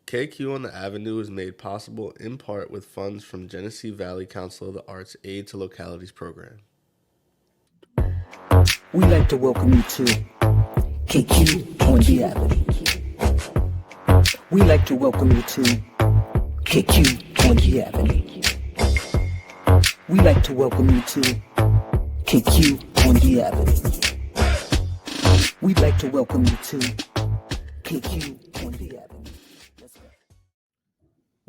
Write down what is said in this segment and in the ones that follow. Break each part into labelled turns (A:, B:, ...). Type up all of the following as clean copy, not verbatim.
A: KQ on the Avenue is made possible in part with funds from Genesee Valley Council of the Arts Aid to Localities program.
B: We'd like to welcome you to KQ on the Avenue. We'd like to welcome you to KQ on the Avenue. We'd like to welcome you to KQ on the Avenue. We'd like to welcome you to KQ on the Avenue.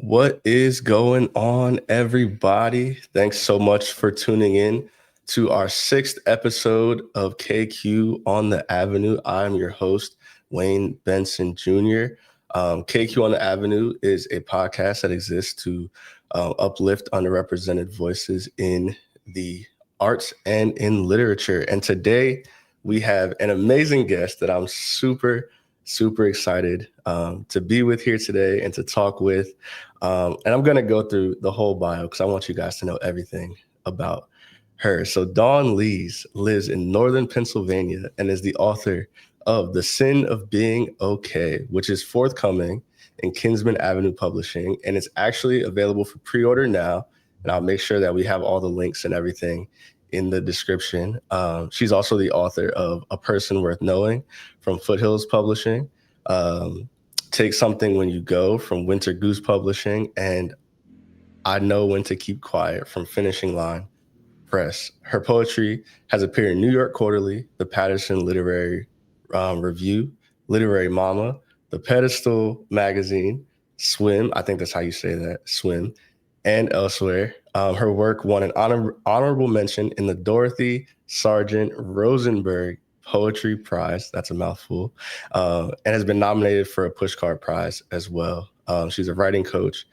A: What is going on, everybody? Thanks so much for tuning in to our 6th episode of KQ on the Avenue. I'm your host, Wayne Benson Jr. KQ on the Avenue is a podcast that exists to uplift underrepresented voices in the arts and in literature. And today we have an amazing guest that I'm super excited to be with here today and to talk with. And I'm going to go through the whole bio because I want you guys to know everything about her. So Dawn Leas lives in Northern Pennsylvania and is the author of The Sin of Being Okay, which is forthcoming in Kinsman Avenue Publishing. And it's actually available for pre-order now. And I'll make sure that we have all the links and everything in the description. She's also the author of A Person Worth Knowing from Foothills Publishing, Take Something When You Go from Winter Goose Publishing, and I Know When to Keep Quiet from Finishing Line Press. Her poetry has appeared in New York Quarterly, the Patterson Literary Review, Literary Mama, the Pedestal Magazine, Swim, I think that's how you say that, Swim, and elsewhere. Her work won an honorable mention in the Dorothy Sargent Rosenberg Poetry Prize, that's a mouthful, and has been nominated for a Pushcart Prize as well. She's a writing coach,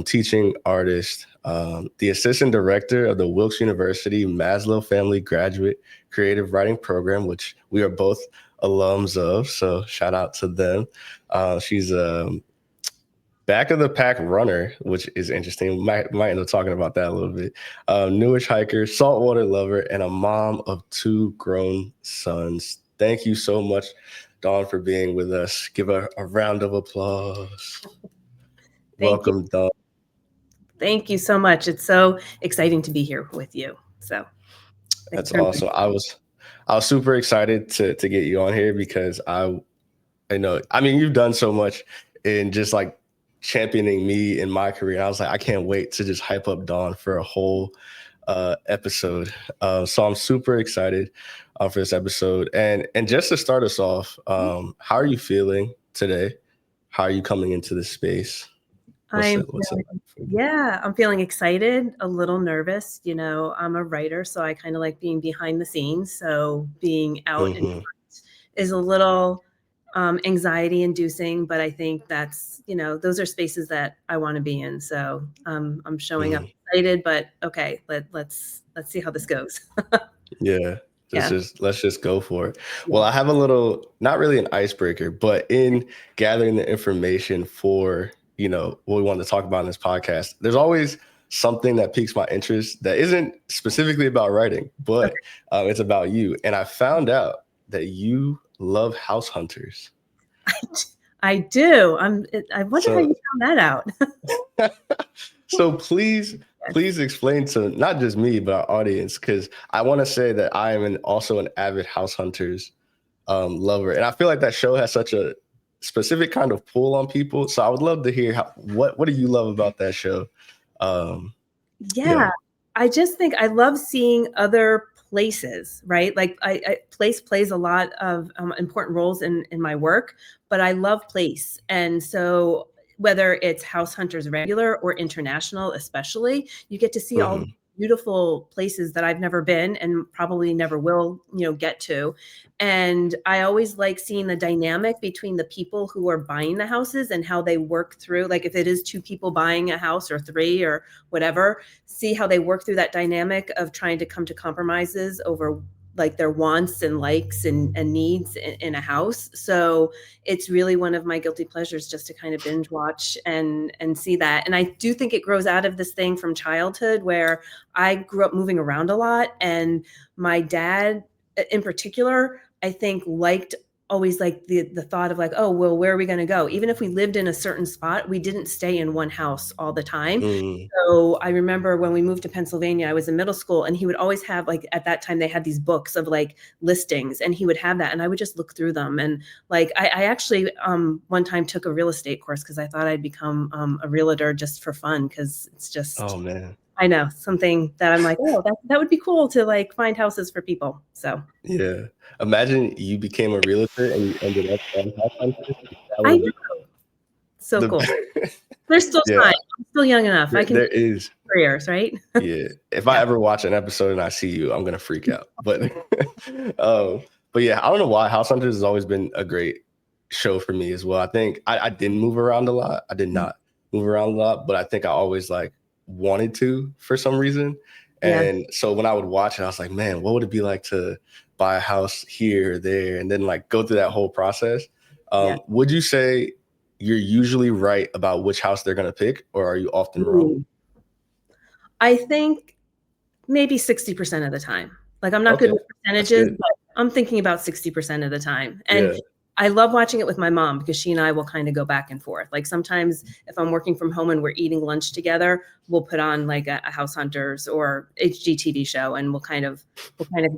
A: teaching artist, the assistant director of the Wilkes University Maslow Family Graduate Creative Writing Program, which we are both alums of, so shout out to them. She's a back of the pack runner, which is interesting. Might end up talking about that a little bit. Newish hiker, saltwater lover, and a mom of 2 grown sons. Thank you so much, Dawn, for being with us. Give her a round of applause. Welcome, Dawn.
C: Thank you so much. It's so exciting to be here with you. So
A: that's awesome. I was super excited to get you on here because I know, I mean, you've done so much in just like championing me in my career. And I was like, I can't wait to just hype up Dawn for a whole episode. So I'm super excited for this episode. And just to start us off, how are you feeling today? How are you coming into this space?
C: I'm feeling excited, a little nervous. You know, I'm a writer, so I kind of like being behind the scenes. So being out in front is a little anxiety inducing, but I think that's, you know, those are spaces that I want to be in. So I'm showing up excited, but okay, let's see how this goes.
A: Let's just go for it. Well, I have a little, not really an icebreaker, but in gathering the information for, you know, what we wanted to talk about in this podcast, there's always something that piques my interest that isn't specifically about writing, but it's about you. And I found out that you love house hunters.
C: I do. I wonder how you found that out.
A: So please explain to not just me, but our audience, because I want to say that I am also an avid house hunters lover. And I feel like that show has such a specific kind of pull on people. So I would love to hear what do you love about that show?
C: I just think I love seeing other places, right? Like place plays a lot of important roles in my work, but I love place. And so whether it's House Hunters regular or international, especially, you get to see all the beautiful places that I've never been and probably never will, you know, get to. And I always like seeing the dynamic between the people who are buying the houses and how they work through, like if it is 2 people buying a house or 3 or whatever, see how they work through that dynamic of trying to come to compromises over like their wants and likes and needs in a house. So it's really one of my guilty pleasures just to kind of binge watch and see that. And I do think it grows out of this thing from childhood where I grew up moving around a lot. And my dad in particular, I think liked always like the thought of like, oh, well, where are we going to go? Even if we lived in a certain spot, we didn't stay in one house all the time.
A: Mm.
C: So I remember when we moved to Pennsylvania, I was in middle school, and he would always have, like, at that time they had these books of like listings, and he would have that, and I would just look through them. And like I actually one time took a real estate course because I thought I'd become a realtor just for fun, because it's just,
A: Oh man.
C: I know, something that I'm like, oh, that would be cool to like find houses for people. So
A: Yeah. Imagine you became a realtor and you ended up on House Hunters. That
C: I
A: would
C: know,
A: be
C: so cool.
A: the
C: There's still
A: yeah,
C: time. I'm still young enough. I can
A: there
C: do
A: is.
C: careers, right?
A: Yeah. If I
C: Yeah.
A: ever watch an episode and I see you, I'm gonna freak out. But but yeah, I don't know why House Hunters has always been a great show for me as well. I think I didn't move around a lot. I did not move around a lot, but I think I always like wanted to for some reason.
C: Yeah.
A: And so when I would watch it, I was like, man, what would it be like to buy a house here or there and then like go through that whole process?
C: Yeah.
A: Would you say you're usually right about which house they're gonna pick, or are you often wrong?
C: I think maybe 60% of the time. Like, I'm not good
A: Okay,
C: with
A: that's
C: percentages,
A: good.
C: but I'm thinking about 60% of the time. And
A: Yeah.
C: I love watching it with my mom because she and I will kind of go back and forth. Like, sometimes if I'm working from home and we're eating lunch together, we'll put on like a House Hunters or HGTV show, and we'll kind of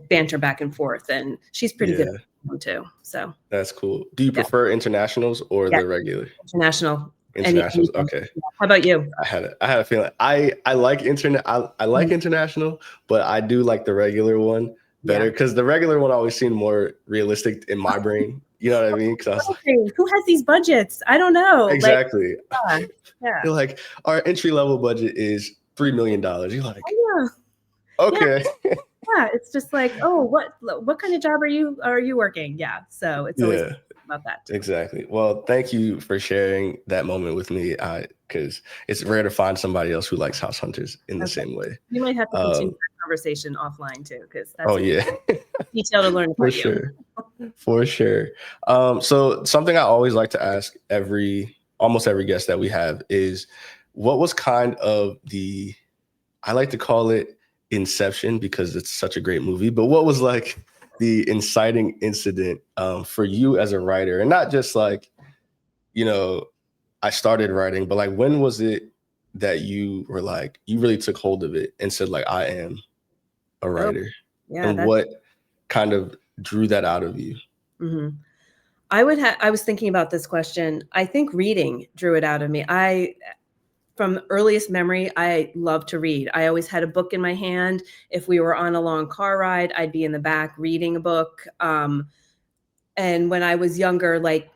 C: banter back and forth. And she's pretty good
A: Yeah,
C: at them too. So
A: that's cool. Do you
C: yeah,
A: prefer internationals or
C: yeah,
A: the regular
C: international.
A: internationals?
C: Anything.
A: Okay.
C: Yeah. How about you?
A: I had a feeling. I like I like international, but I do like the regular one better
C: Yeah.
A: because the regular one always seemed more realistic in my brain. You know what I mean? Because I was like,
C: Who has these budgets? I don't know. Like,
A: exactly.
C: yeah, yeah.
A: You're like, our entry level budget is $3 million. You're like,
C: Yeah. Yeah.
A: okay.
C: Yeah, it's just like, oh, what kind of job are you working? Yeah, so it's always
A: Yeah.
C: about that too.
A: Exactly. Well, thank you for sharing that moment with me. Because it's rare to find somebody else who likes House Hunters in the
C: Okay,
A: same way.
C: you might have to continue
A: Um,
C: that conversation offline too, because
A: oh
C: that's a
A: yeah,
C: detail to learn
A: for
C: about you.
A: sure, for sure. So something I always like to ask almost every guest that we have is, what was kind of I like to call it Inception because it's such a great movie, but what was like the inciting incident for you as a writer, and not just like, you know, I started writing, but like, when was it that you were like, you really took hold of it and said like, I am a
C: Oh,
A: writer,
C: yeah,
A: and what kind of drew that out of you?
C: mhm. I was thinking about this question. I think reading drew it out of me. From earliest memory, I love to read. I always had a book in my hand. If we were on a long car ride, I'd be in the back reading a book. And when I was younger, like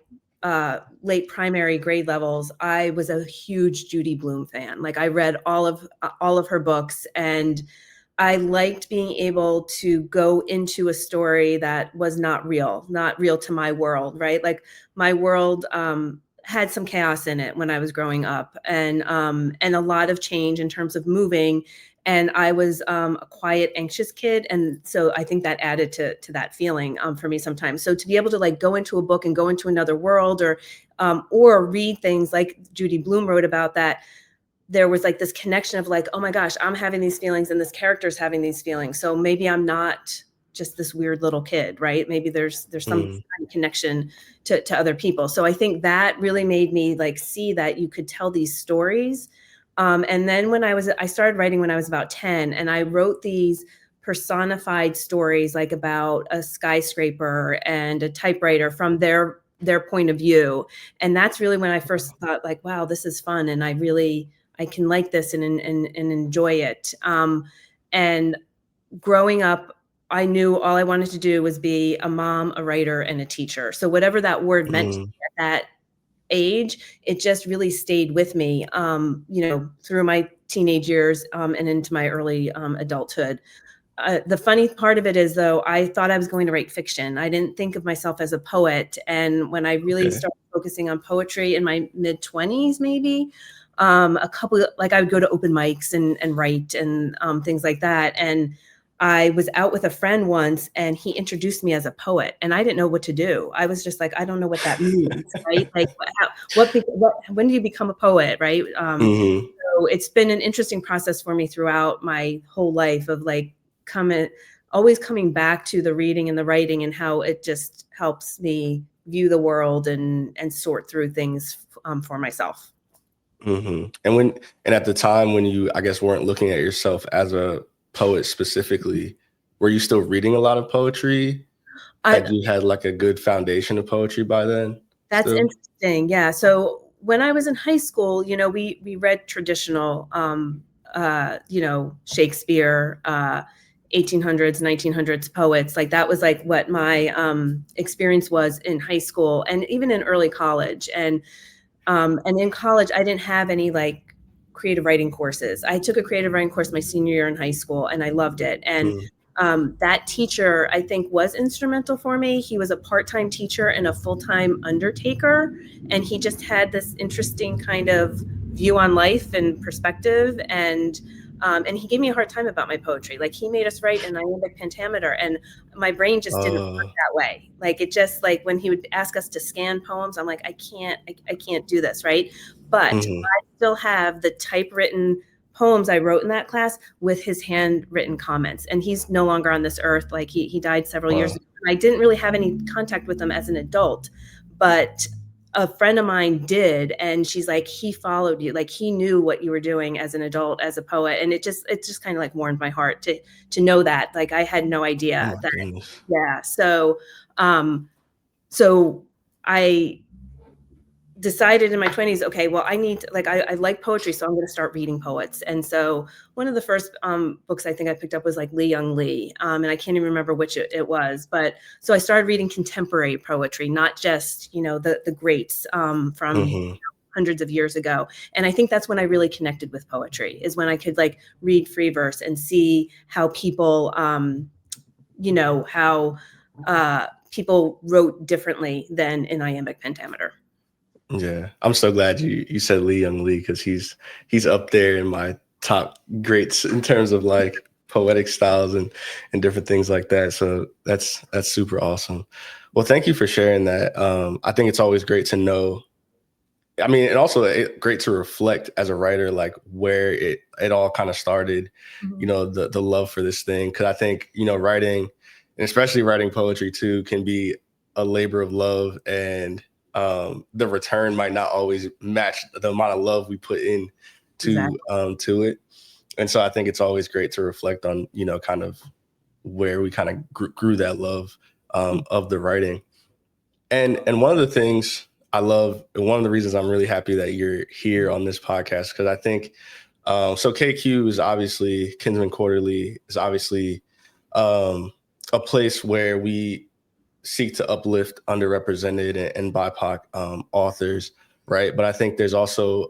C: late primary grade levels, I was a huge Judy Blume fan. Like, I read all of her books, and I liked being able to go into a story that was not real to my world, right? Like, my world had some chaos in it when I was growing up, and a lot of change in terms of moving. And I was a quiet, anxious kid, and so I think that added to that feeling for me sometimes. So to be able to like go into a book and go into another world, or read things like Judy Blume wrote about, that there was like this connection of like, oh my gosh, I'm having these feelings and this character's having these feelings. So maybe I'm not just this weird little kid, right? Maybe there's some
A: Mm,
C: kind of connection to other people. So I think that really made me like see that you could tell these stories. And then I started writing when I was about 10, and I wrote these personified stories like about a skyscraper and a typewriter from their point of view. And that's really when I first thought like, wow, this is fun. And I can like this and enjoy it. And growing up, I knew all I wanted to do was be a mom, a writer, and a teacher. So whatever that word meant to
A: mm,
C: me at that age, it just really stayed with me, through my teenage years and into my early adulthood. The funny part of it is, though, I thought I was going to write fiction. I didn't think of myself as a poet. And when I really
A: okay.
C: started focusing on poetry in my mid 20s, maybe, I would go to open mics and write and things like that. And I was out with a friend once, and he introduced me as a poet, and I didn't know what to do. I was just like, I don't know what that means, right? Like, when do you become a poet, right?
A: Hmm.
C: So it's been an interesting process for me throughout my whole life of like always coming back to the reading and the writing, and how it just helps me view the world and sort through things for myself.
A: And at the time when you, I guess, weren't looking at yourself as a poet specifically, were you still reading a lot of poetry? Had you had like a good foundation of poetry by then?
C: That's
A: still?
C: interesting. Yeah. So when I was in high school, we read traditional, Shakespeare, 1800s, 1900s poets. Like that was like what my experience was in high school and even in early college. And in college, I didn't have any like creative writing courses. I took a creative writing course my senior year in high school and I loved it. And that teacher, I think, was instrumental for me. He was a part-time teacher and a full-time undertaker. And he just had this interesting kind of view on life and perspective. And he gave me a hard time about my poetry. Like he made us write an iambic pentameter and my brain just didn't work that way. Like it just like when he would ask us to scan poems, I'm like, I can't do this. Right. But I still have the typewritten poems I wrote in that class with his handwritten comments. And he's no longer on this earth. Like he died several years ago. I didn't really have any contact with him as an adult, but a friend of mine did. And she's like, he followed you. Like he knew what you were doing as an adult, as a poet. And it just kind of like warmed my heart to know that. Like I had no idea that. Goodness. Yeah. So I decided in my 20s, okay, well, I need to, like, I like poetry, so I'm going to start reading poets. And so one of the first books I think I picked up was like Lee, and I can't even remember which it was. But so I started reading contemporary poetry, not just, the greats from hundreds of years ago. And I think that's when I really connected with poetry, is when I could like read free verse and see how people, people wrote differently than in iambic pentameter.
A: Yeah, I'm so glad you said Lee because he's up there in my top greats in terms of like poetic styles and different things like that. So that's super awesome. Well, thank you for sharing that. I think it's always great to know. I mean, and also great to reflect as a writer, like where it all kind of started. The love for this thing, because I think writing, and especially writing poetry too, can be a labor of love, and the return might not always match the amount of love we put in to it. And so I think it's always great to reflect on, kind of where we kind of grew that love of the writing. And one of the things I love, and one of the reasons I'm really happy that you're here on this podcast, because I think, so KQ is obviously, Kinsman Quarterly is obviously a place where we seek to uplift underrepresented and BIPOC authors, right? But I think there's also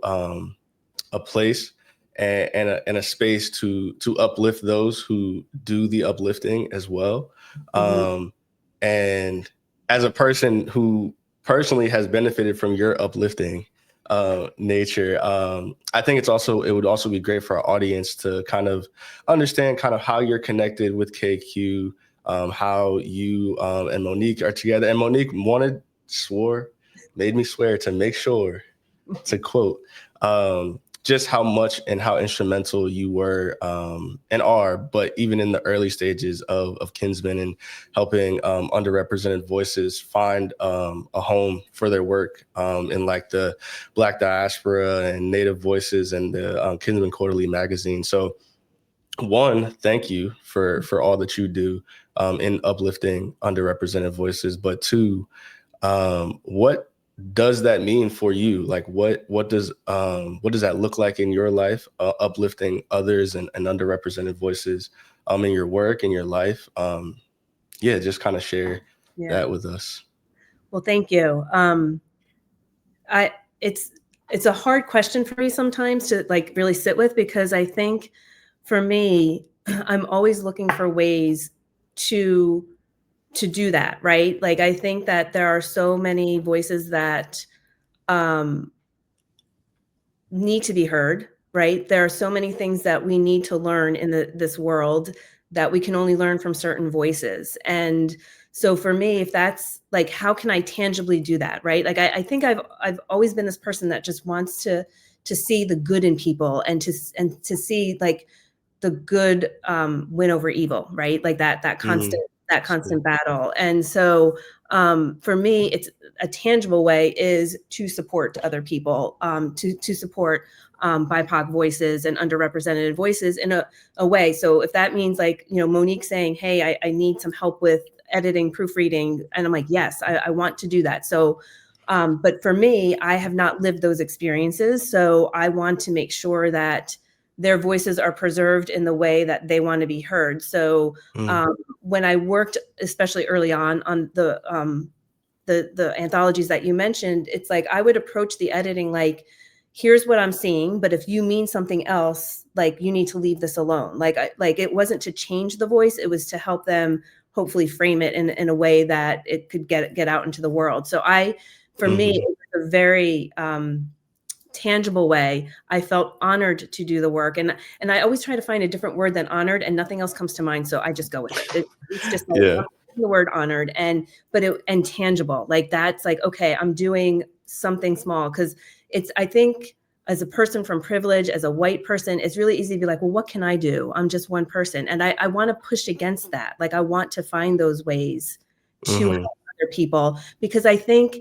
A: a place and a space to uplift those who do the uplifting as well. And as a person who personally has benefited from your uplifting nature, I think it would also be great for our audience to kind of understand kind of how you're connected with KQ, how you and Monique are together. And Monique made me swear to make sure to quote, just how much and how instrumental you were and are, but even in the early stages of Kinsman and helping underrepresented voices find a home for their work in like the Black diaspora and Native voices and the Kinsman Quarterly magazine. So one, thank you for all that you do in uplifting underrepresented voices. But two, what does that mean for you? Like, what does that look like in your life, uplifting others and underrepresented voices in your work, in your life? Just kind of share that with us.
C: Well, thank you. It's a hard question for me sometimes to like really sit with, because I think for me, I'm always looking for ways to do that, right? Like, I think that there are so many voices that need to be heard, right? There are so many things that we need to learn in this world that we can only learn from certain voices. And so for me, if that's like, how can I tangibly do that, right? Like, I think I've always been this person that just wants to see the good in people and to see like the good win over evil, right? Like that constant battle. And so for me, it's a tangible way is to support other people, to support BIPOC voices and underrepresented voices in a way. So if that means like, Monique saying, hey, I need some help with editing, proofreading. And I'm like, yes, I want to do that. So, but for me, I have not lived those experiences. So I want to make sure that their voices are preserved in the way that they want to be heard. So when I worked, especially early on the anthologies that you mentioned, it's like I would approach the editing like, here's what I'm seeing, but if you mean something else, like you need to leave this alone. Like it wasn't to change the voice, it was to help them hopefully frame it in a way that it could get out into the world. So for me, it was a very tangible way. I felt honored to do the work, and I always try to find a different word than honored, and nothing else comes to mind, so I just go with it. It's just like the word honored, and tangible. Like that's like, okay, I'm doing something small, because I think as a person from privilege, as a white person, it's really easy to be like, well, what can I do? I'm just one person, and I want to push against that. Like I want to find those ways to help other people, because I think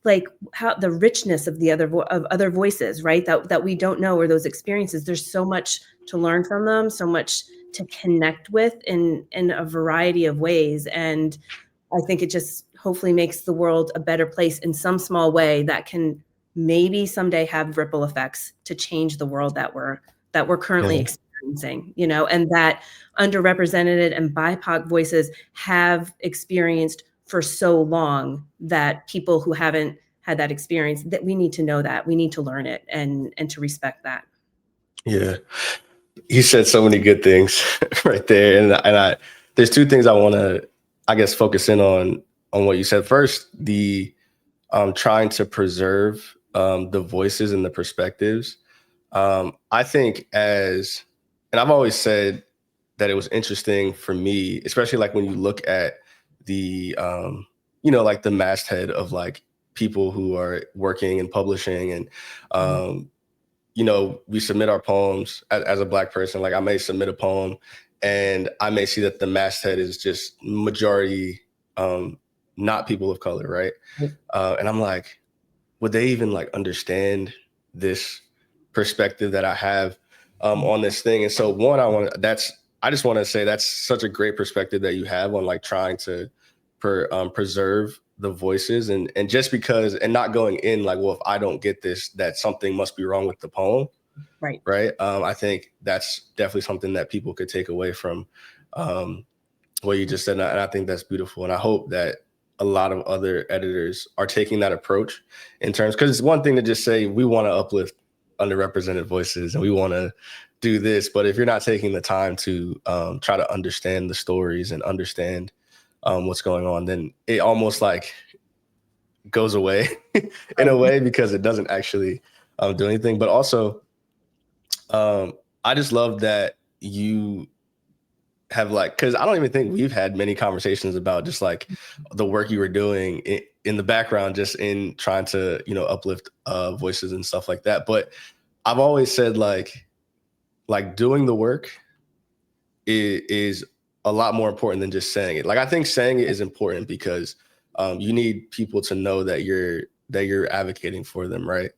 C: like how the richness of the other voices, right? That we don't know, or those experiences, there's so much to learn from them, so much to connect with in a variety of ways. And I think it just hopefully makes the world a better place in some small way that can maybe someday have ripple effects to change the world that we're currently experiencing, and that underrepresented and BIPOC voices have experienced for so long, that people who haven't had that experience, that we need to know, that we need to learn it and to respect that.
A: Yeah. You said so many good things right there. And there's two things I want to, I guess, focus in on what you said. First, the trying to preserve the voices and the perspectives. I think and I've always said that it was interesting for me, especially like when you look at the, like the masthead of like people who are working and publishing, and, we submit our poems as a Black person. Like I may submit a poem and I may see that the masthead is just majority, not people of color. Right. And I'm like, would they even like understand this perspective that I have on this thing? And so I just want to say that's such a great perspective that you have on like trying to preserve the voices, and just because, and not going in like, well, if I don't get this, that something must be wrong with the poem.
C: Right.
A: I think that's definitely something that people could take away from what you just said. And I think that's beautiful. And I hope that a lot of other editors are taking that approach in terms, because it's one thing to just say, we want to uplift underrepresented voices and we want to do this. But if you're not taking the time to try to understand the stories and understand what's going on, then it almost like goes away in a way, because it doesn't actually do anything. But also, I just love that you have like, because I don't even think we've had many conversations about just like the work you were doing in the background, just in trying to, uplift voices and stuff like that. But I've always said like doing the work is a lot more important than just saying it. Like I think saying it is important because you need people to know that you're advocating for them, right?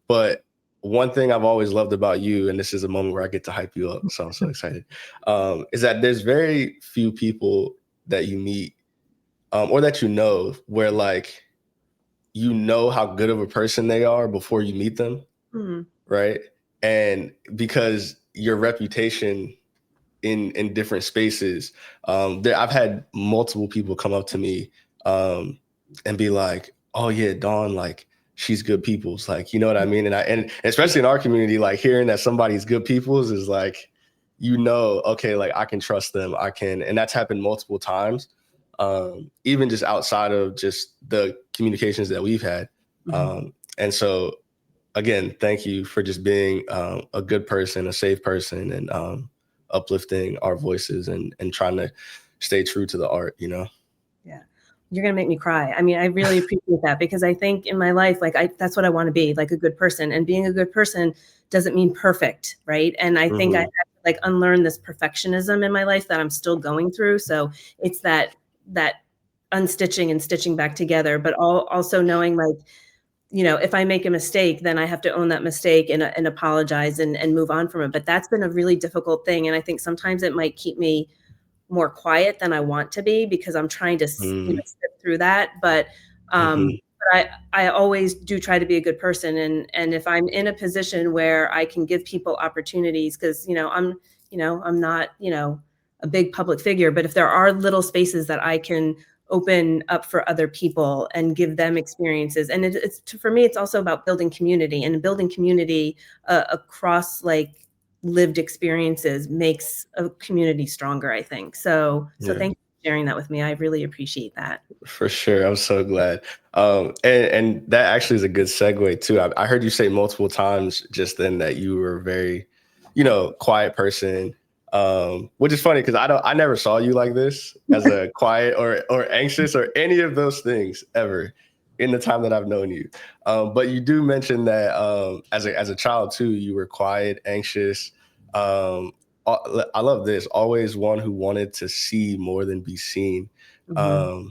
A: But one thing I've always loved about you, and this is a moment where I get to hype you up, so I'm so excited, is that there's very few people that you meet or that where like how good of a person they are before you meet them, right? And because your reputation in different spaces, I've had multiple people come up to me and be like, "Oh yeah, Dawn, like she's good people's," like, you know what I mean? And especially in our community, like hearing that somebody's good people's is like, okay, like I can trust them, and that's happened multiple times, even just outside of just the communications that we've had. And so again, thank you for just being a good person, a safe person, and uplifting our voices and trying to stay true to the art, Yeah.
C: You're going to make me cry. I mean, I really appreciate that, because I think in my life, like that's what I want to be, like a good person, and being a good person doesn't mean perfect. Right. And I think I have to like unlearn this perfectionism in my life that I'm still going through. So it's that unstitching and stitching back together, but also knowing like, if I make a mistake, then I have to own that mistake and apologize and move on from it. But that's been a really difficult thing. And I think sometimes it might keep me more quiet than I want to be because I'm trying to step through that. But I always do try to be a good person. And if I'm in a position where I can give people opportunities, because, I'm not, a big public figure, but if there are little spaces that I can open up for other people and give them experiences. And it's for me, it's also about building community, and building community across like lived experiences makes a community stronger, I think. So thank you for sharing that with me. I really appreciate that.
A: For sure. I'm so glad. And that actually is a good segue too. I heard you say multiple times just then that you were a very, quiet person. Which is funny because I never saw you like this as a quiet or anxious or any of those things ever in the time that I've known you. But you do mention that as a child too, you were quiet, anxious. I love this. Always one who wanted to see more than be seen. I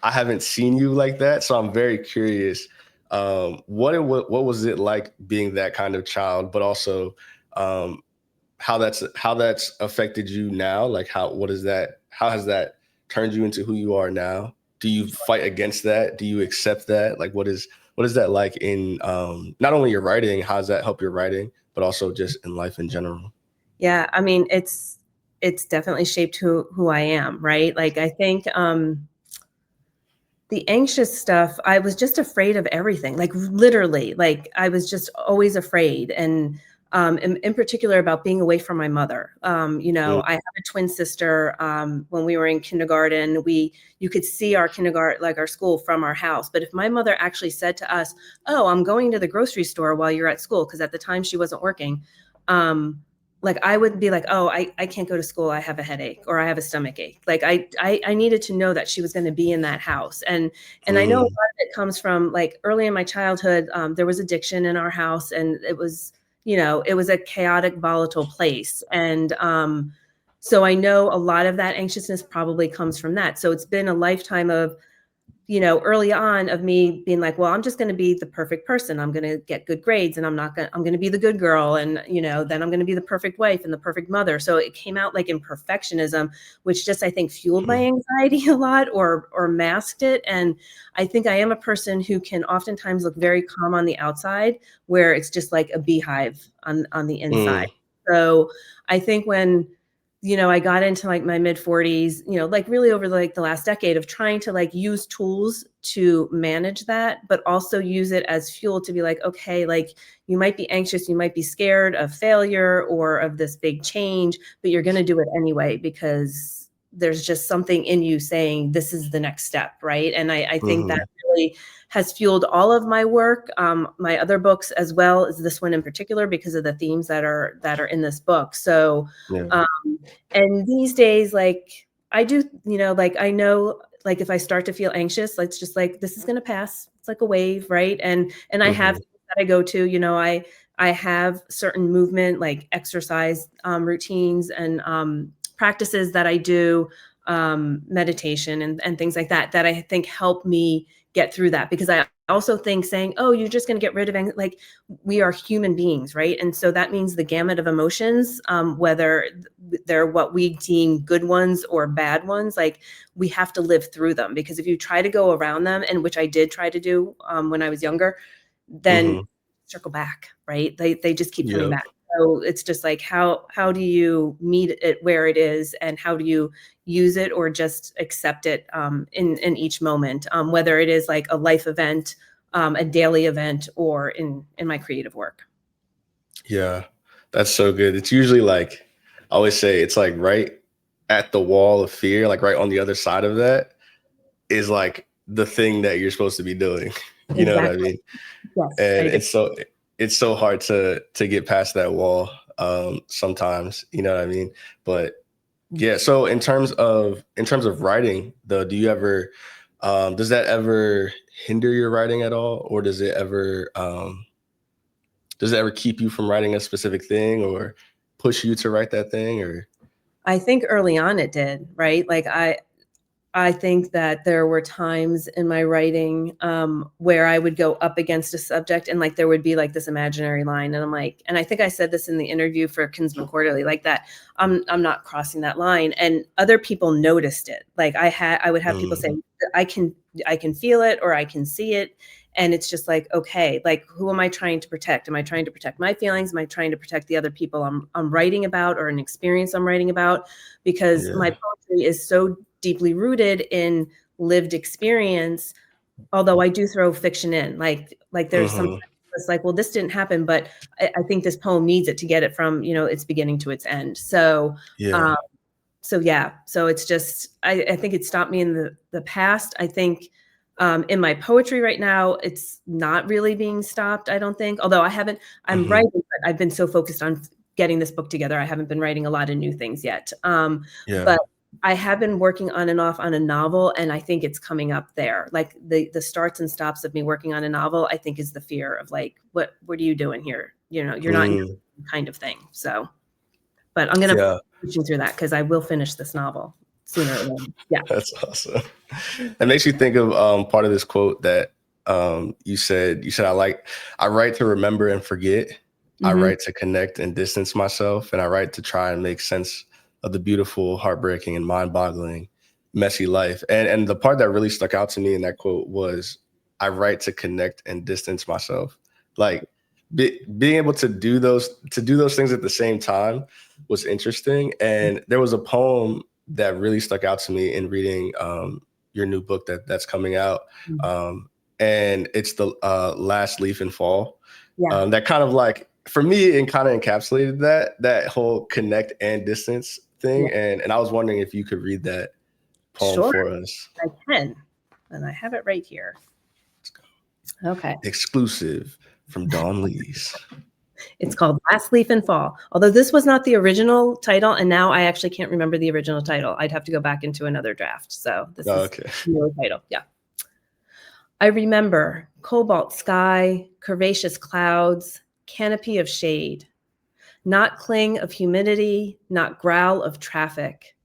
A: haven't seen you like that, so I'm very curious. What was it like being that kind of child, but also how that's affected you now? Like how has that turned you into who you are now? Do you fight against that? Do you accept that? Like what is that like in not only your writing, how does that help your writing, but also just in life in general?
C: Yeah, I mean, it's definitely shaped who I am, right? Like I think the anxious stuff, I was just afraid of everything. Like literally, like I was just always afraid. And in particular about being away from my mother. I have a twin sister. When we were in kindergarten, you could see our kindergarten, like our school, from our house. But if my mother actually said to us, "Oh, I'm going to the grocery store while you're at school," because at the time she wasn't working, like I would be like, "Oh, I can't go to school. I have a headache or I have a stomach ache." Like I needed to know that she was going to be in that house. And I know a lot of it comes from like early in my childhood, there was addiction in our house, and it was a chaotic, volatile place. And so I know a lot of that anxiousness probably comes from that. So it's been a lifetime of, early on of me being like, well, I'm just going to be the perfect person. I'm going to get good grades, and I'm going to be the good girl. And, then I'm going to be the perfect wife and the perfect mother. So it came out like in perfectionism, which just, I think, fueled my anxiety a lot or masked it. And I think I am a person who can oftentimes look very calm on the outside, where it's just like a beehive on the inside. So I think when I got into like my mid 40s, like really over like the last decade of trying to like use tools to manage that, but also use it as fuel to be like, okay, like you might be anxious, you might be scared of failure or of this big change, but you're going to do it anyway, because there's just something in you saying this is the next step. Right. And I think that really has fueled all of my work, my other books, as well as this one in particular, because of the themes that are in this book. So, and these days, like I do, like I know, like if I start to feel anxious, like it's just like this is going to pass. It's like a wave, right? And I have things that I go to. I have certain movement, like exercise routines and practices that I do, meditation and things like that I think help me get through that, because I also think saying, oh, you're just going to get rid of it, like we are human beings, right? And so that means the gamut of emotions, whether they're what we deem good ones or bad ones, like we have to live through them, because if you try to go around them, and which I did try to do when I was younger, then circle back, right? They just keep coming back. So it's just like, how do you meet it where it is, and how do you use it or just accept it in each moment, whether it is like a life event, a daily event, or in my creative work.
A: Yeah, that's so good. It's usually like, I always say it's like right at the wall of fear, like right on the other side of that is like the thing that you're supposed to be doing. You know what I mean?
C: Yes,
A: And it's so hard to get past that wall sometimes, you know what I mean? But yeah, so in terms of writing though, do you ever does that ever hinder your writing at all, or does it ever keep you from writing a specific thing or push you to write that thing, or?
C: I think early on it did, right? Like I think that there were times in my writing where I would go up against a subject and like there would be like this imaginary line, and I'm like, and I think I said this in the interview for Kinsman Quarterly, like that I'm not crossing that line, and other people noticed it. Like I would have people say, I can feel it or I can see it, and it's just like, okay, like who am I trying to protect? Am I trying to protect my feelings? Am I trying to protect the other people I'm writing about, or an experience I'm writing about? Because my poetry is so deeply rooted in lived experience, although I do throw fiction in. Like there's sometimes it's like, well, this didn't happen, but I think this poem needs it to get it from, its beginning to its end. So so it's just, I think it stopped me in the past. I think in my poetry right now, it's not really being stopped, I don't think. Although I'm writing, but I've been so focused on getting this book together, I haven't been writing a lot of new things yet. But I have been working on and off on a novel, and I think it's coming up there. Like the starts and stops of me working on a novel, I think is the fear of like, what are you doing here? You're not kind of thing. So, but I'm going to push through that because I will finish this novel sooner or later. Yeah.
A: That's awesome. That makes you think of part of this quote that you said, I write to remember and forget. I write to connect and distance myself, and I write to try and make sense of the beautiful, heartbreaking, and mind-boggling, messy life. And the part that really stuck out to me in that quote was, I write to connect and distance myself. Like being able to do those things at the same time was interesting. And there was a poem that really stuck out to me in reading your new book that's coming out. And it's the Last Leaf in Fall. That kind of like, for me, it kind of encapsulated that whole connect and distance thing. And I was wondering if you could read that poem for us.
C: I can. And I have it right here.
A: Let's go.
C: Okay.
A: Exclusive from Dawn Leas.
C: It's called Last Leaf in Fall. Although this was not the original title, and now I actually can't remember the original title. I'd have to go back into another draft. So this is the new title. Yeah. I remember cobalt sky, curvaceous clouds, canopy of shade, not cling of humidity, not growl of traffic,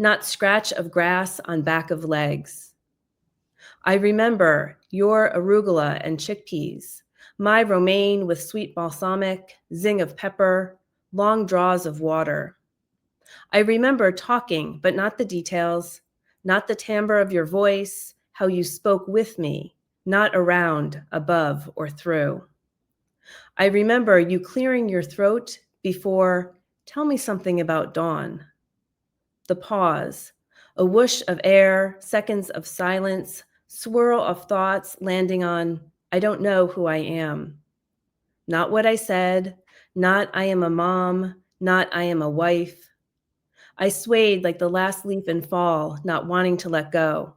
C: not scratch of grass on back of legs. I remember your arugula and chickpeas, my romaine with sweet balsamic, zing of pepper, long draws of water. I remember talking, but not the details, not the timbre of your voice, how you spoke with me, not around, above, or through. I remember you clearing your throat before, tell me something about dawn. The pause, a whoosh of air, seconds of silence, swirl of thoughts landing on, I don't know who I am. Not what I said, not I am a mom, not I am a wife. I swayed like the last leaf in fall, not wanting to let go.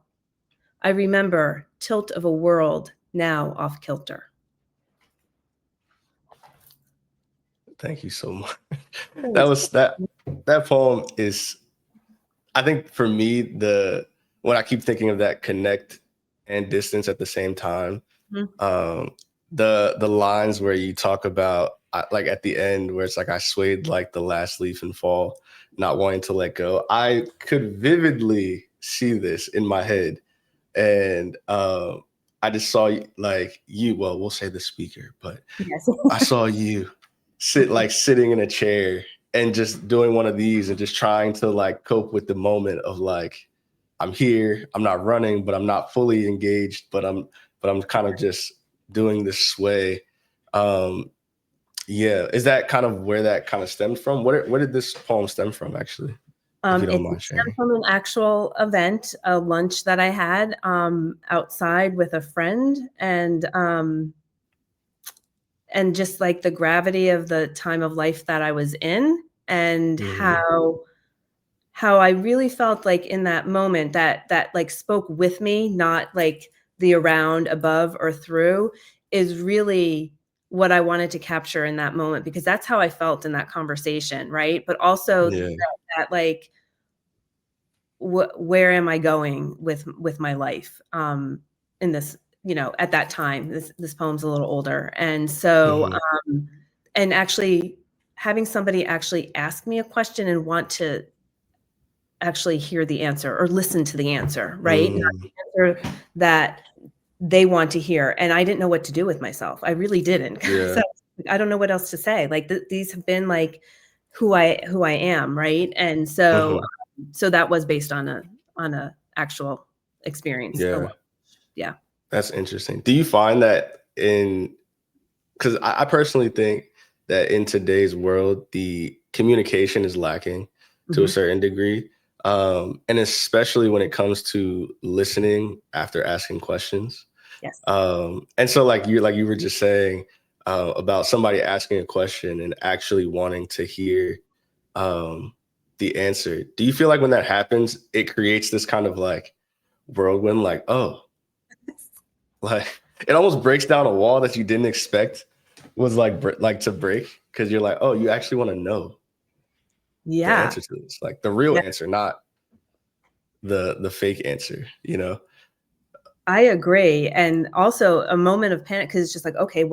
C: I remember tilt of a world now off kilter.
A: Thank you so much. That poem is, I think for me, when I keep thinking of that connect and distance at the same time, the lines where you talk about, like at the end where it's like, I swayed like the last leaf in fall, not wanting to let go. I could vividly see this in my head. And I just saw you, well, we'll say the speaker, but I saw you sitting in a chair and just doing one of these and just trying to like cope with the moment of like, I'm here, I'm not running, but I'm not fully engaged, but I'm kind of just doing this sway. Is that kind of where that kind of stemmed from? Where did this poem stem from, actually?
C: It stemmed from an actual event, a lunch that I had outside with a friend, and just like the gravity of the time of life that I was in, and how I really felt like in that moment that like spoke with me, not like the around, above, or through, is really what I wanted to capture in that moment, because that's how I felt in that conversation, right? But also that like, where am I going with my life in this, at that time. This poem's a little older, and so and actually having somebody actually ask me a question and want to actually hear the answer or listen to the answer, right? Not
A: Mm,
C: the answer that they want to hear. And I didn't know what to do with myself. I really didn't.
A: yeah.
C: So I don't know what else to say. Like these have been like who I am, right? And so
A: Hmm.
C: so that was based on a actual experience.
A: Yeah.
C: Yeah.
A: That's interesting. Do you find that because I personally think that in today's world, the communication is lacking to a
C: Mhm.
A: certain degree. And especially when it comes to listening after asking questions.
C: Yes.
A: And so like you were just saying about somebody asking a question and actually wanting to hear um, the answer. Do you feel like when that happens, it creates this kind of like whirlwind, like, oh, like it almost breaks down a wall that you didn't expect was like to break because you're like, oh, you actually want to know the
C: Yeah.
A: answer to this, like the real
C: Yeah.
A: answer, not the fake answer, you know?
C: I agree. And also a moment of panic because it's just like, okay,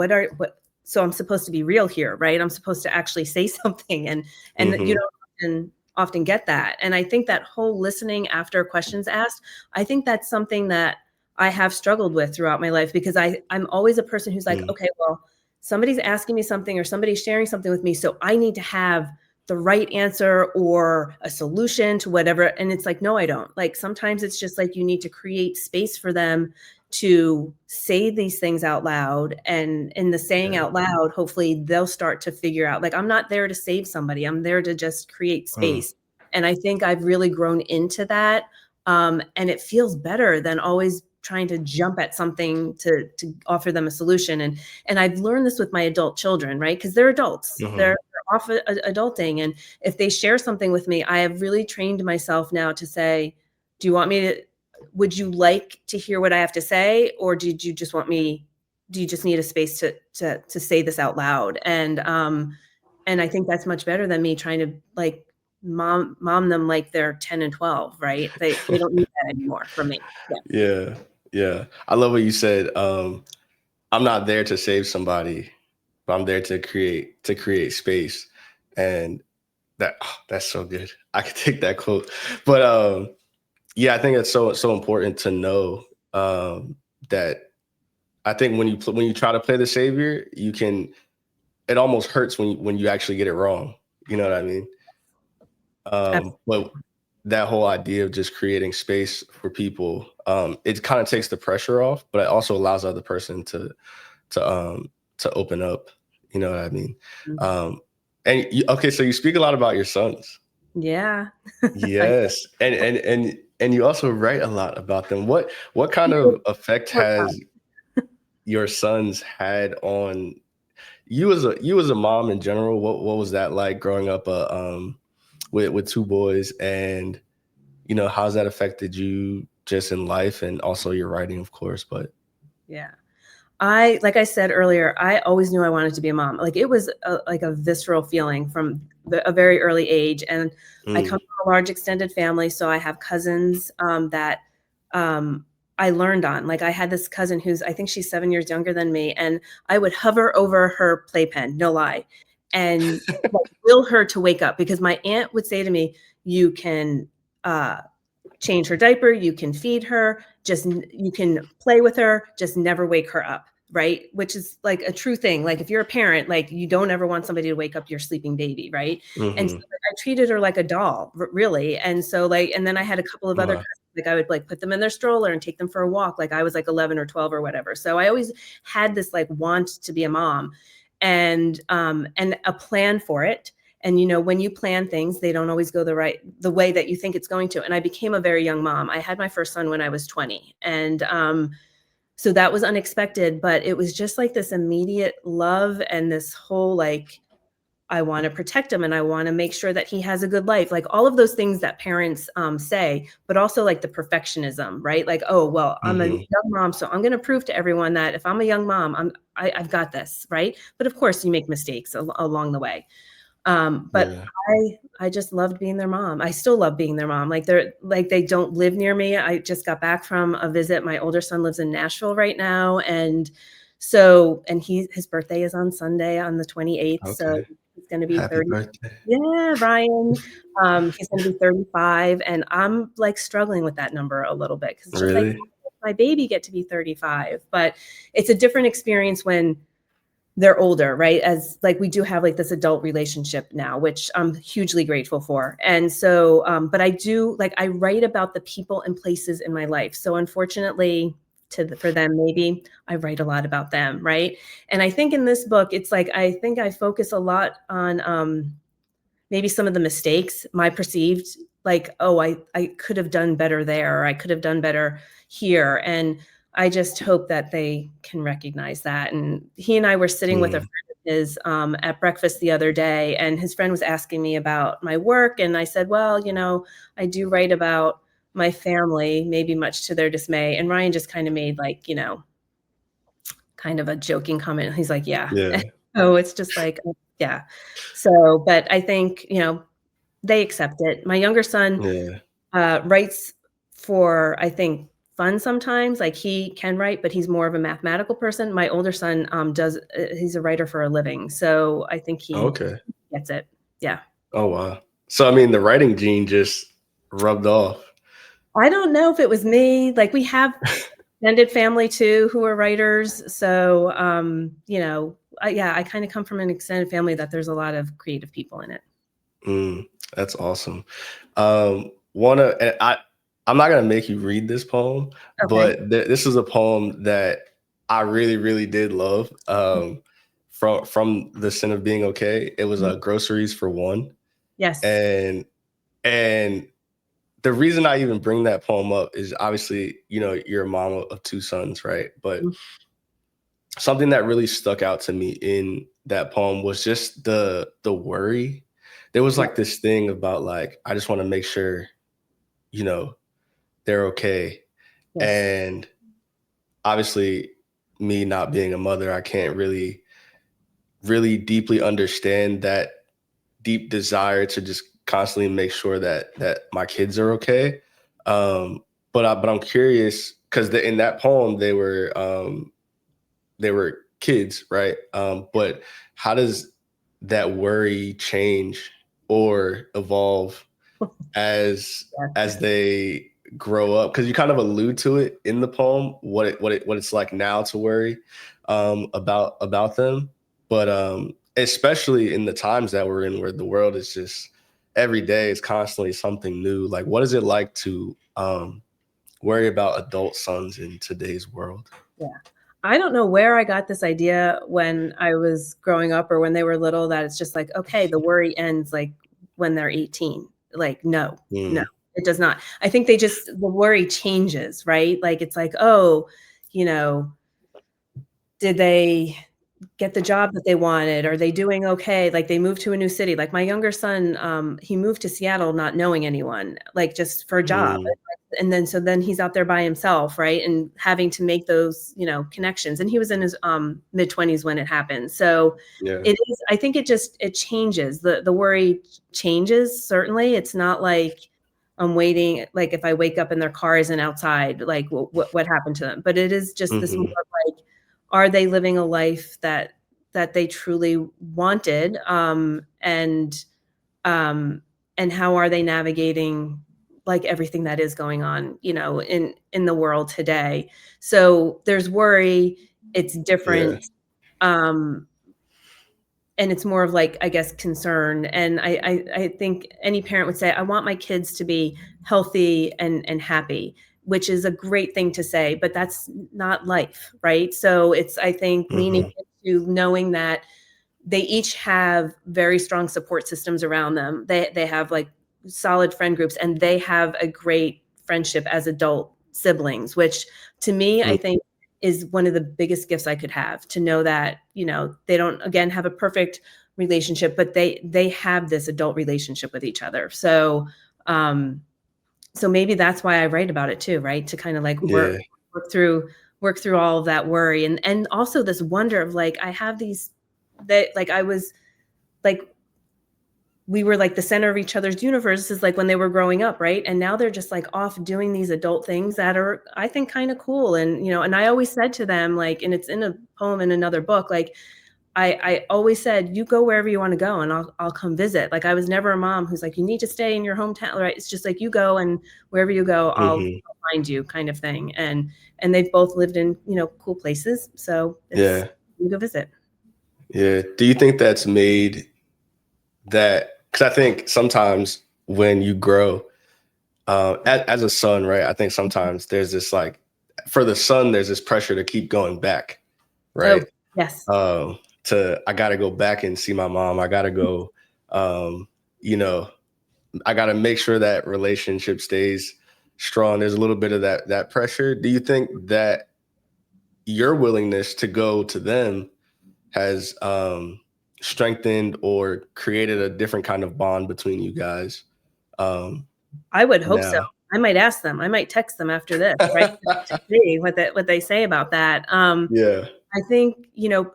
C: so I'm supposed to be real here, right? I'm supposed to actually say something and you
A: Hmm.
C: don't often get that. And I think that whole listening after questions asked, I think that's something that I have struggled with throughout my life because I'm always a person who's like,
A: Mm.
C: okay, well, somebody's asking me something or somebody's sharing something with me, so I need to have the right answer or a solution to whatever. And it's like, no, I don't. Like sometimes it's just like you need to create space for them to say these things out loud. And in the saying
A: Yeah.
C: out loud, hopefully they'll start to figure out, like, I'm not there to save somebody. I'm there to just create
A: Mm.
C: space. And I think I've really grown into that. And it feels better than always trying to jump at something to offer them a solution. And I've learned this with my adult children, right? Because they're adults.
A: Hmm.
C: They're off adulting. And if they share something with me, I have really trained myself now to say, do you want me to, would you like to hear what I have to say? Or do you just need a space to say this out loud? And I think that's much better than me trying to like mom them like they're 10 and 12, right? They don't need that anymore from me. Yeah.
A: Yeah. Yeah. I love what you said. I'm not there to save somebody, but I'm there to create space. And that's so good. I could take that quote. But yeah, I think it's so important to know that I think when you try to play the savior, it almost hurts when you actually get it wrong. You know what I mean? But that whole idea of just creating space for people, it kind of takes the pressure off, but it also allows the other person to to open up. You know what I mean?
C: Absolutely.
A: Okay, so you speak a lot about your sons.
C: Yeah. I
A: Yes, and you also write a lot about them. What kind of effect has your sons had on you as a mom in general? What was that like growing up with two boys, and how's that affected you just in life and also your writing, of course, but
C: Yeah. Like I said earlier, I always knew I wanted to be a mom. Like it was like a visceral feeling from a very early age. And I
A: mm,
C: come from a large extended family. So I have cousins that um, I learned on. Like I had this cousin I think she's 7 years younger than me. And I would hover over her playpen, no lie, and like, will her to wake up because my aunt would say to me, you can change her diaper, you can feed her, you can play with her, just never wake her up, right? Which is like a true thing. Like if you're a parent, like you don't ever want somebody to wake up your sleeping baby, right? And so
A: mm-hmm.
C: like, I treated her like a doll, really. And so like, and then I had a couple of other
A: Wow.
C: cousins, like I would like put them in their stroller and take them for a walk. Like I was like 11 or 12 or whatever. So I always had this like want to be a mom and a plan for it. And when you plan things, they don't always go the way that you think it's going to. And I became a very young mom. I had my first son when I was 20. And so that was unexpected, but it was just like this immediate love and this whole like, I want to protect him and I want to make sure that he has a good life. Like all of those things that parents say, but also like the perfectionism, right? Like, oh, well, I'm a
A: Mm-hmm.
C: young mom, so I'm going to prove to everyone that if I'm a young mom, I've got this, right? But of course you make mistakes along the way. But
A: Yeah.
C: I just loved being their mom. I still love being their mom. Like they don't live near me. I just got back from a visit. My older son lives in Nashville right now. And his birthday is on Sunday on the 28th. So
A: Okay.
C: He's going to be
A: Happy
C: 30.
A: birthday.
C: Yeah, Ryan. He's going to be 35, and I'm like struggling with that number a little bit because it's just like,
A: Really?
C: my baby get to be 35, but it's a different experience when they're older, right? As like we do have like this adult relationship now, which I'm hugely grateful for. And so, but I do like I write about the people and places in my life. So unfortunately, for them, maybe I write a lot about them, right? And I think in this book, it's like I think I focus a lot on maybe some of the mistakes, my perceived, like, oh, I could have done better there, or I could have done better here. And I just hope that they can recognize that. And he and I were sitting with a friend of his at breakfast the other day, and his friend was asking me about my work. And I said, well, I do write about my family, maybe much to their dismay. And Ryan just kind of made like, kind of a joking comment. He's like, yeah.
A: Yeah.
C: So it's just like, yeah. So, but I think, they accept it. My younger son
A: Yeah.
C: writes for, I think, fun sometimes. Like he can write, but he's more of a mathematical person. My older son he's a writer for a living. So I think he
A: Okay.
C: gets it. Yeah.
A: Oh, wow. So, I mean, the writing gene just rubbed off.
C: I don't know if it was me. Like we have extended family too who are writers. So, I kind of come from an extended family that there's a lot of creative people in it.
A: That's awesome. I'm not gonna make you read this poem,
C: Okay.
A: but this is a poem that I really, really did love. From The Sin of Being Okay. It was Groceries for One.
C: Yes.
A: And the reason I even bring that poem up is obviously, you're a mom of two sons, right? But something that really stuck out to me in that poem was just the worry. There was like this thing about like, I just want to make sure, they're okay.
C: Yes.
A: And obviously me not being a mother, I can't really, really deeply understand that deep desire to just constantly make sure that my kids are okay. But I'm curious because in that poem they were kids, right? But how does that worry change or evolve as they grow up? Because you kind of allude to it in the poem, what it's like now to worry about them. But especially in the times that we're in, where the world is just every day is constantly something new. Like, what is it like to worry about adult sons in today's world?
C: Yeah. I don't know where I got this idea when I was growing up or when they were little, that it's just like, okay, the worry ends like when they're 18. Like, no, it does not. I think the worry changes, right? Like, it's like, oh, did they get the job that they wanted? Are they doing okay? Like they moved to a new city. Like my younger son, he moved to Seattle not knowing anyone, like just for a job. And then he's out there by himself, right? And having to make those, connections. And he was in his mid-20s when it happened. So it is, I think it changes. The worry changes, certainly. It's not like I'm waiting, like if I wake up and their car isn't outside, like what happened to them? But it is just this more like, are they living a life that they truly wanted? And how are they navigating like everything that is going on, in the world today? So there's worry, it's different. And it's more of like, I guess, concern. And I think any parent would say, I want my kids to be healthy and happy, which is a great thing to say, but that's not life, right? So it's, I think, leaning into knowing that they each have very strong support systems around them. They have like solid friend groups, and they have a great friendship as adult siblings, which to me, I think is one of the biggest gifts I could have, to know that, they don't, again, have a perfect relationship, but they have this adult relationship with each other. So, so maybe that's why I write about it too, right? To kind of like work through all of that worry. And also this wonder of like, I have these, that like, I was like, we were like the center of each other's universes, like when they were growing up, right? And now they're just like off doing these adult things that are, I think, kind of cool. And, and I always said to them, like, and it's in a poem in another book, like, I always said, you go wherever you want to go and I'll come visit. Like I was never a mom who's like, you need to stay in your hometown, right? It's just like you go, and wherever you go, I'll find you, kind of thing. And they've both lived in, cool places. So it's you go visit.
A: Yeah. Do you think that's made that, because I think sometimes when you grow as a son, right? I think sometimes there's this like, for the son, there's this pressure to keep going back, right?
C: Oh, yes.
A: I got to go back and see my mom. I got to go, I got to make sure that relationship stays strong. There's a little bit of that pressure. Do you think that your willingness to go to them has strengthened or created a different kind of bond between you guys?
C: I would hope so. I might ask them. I might text them after this, right? To see what they say about that. I think,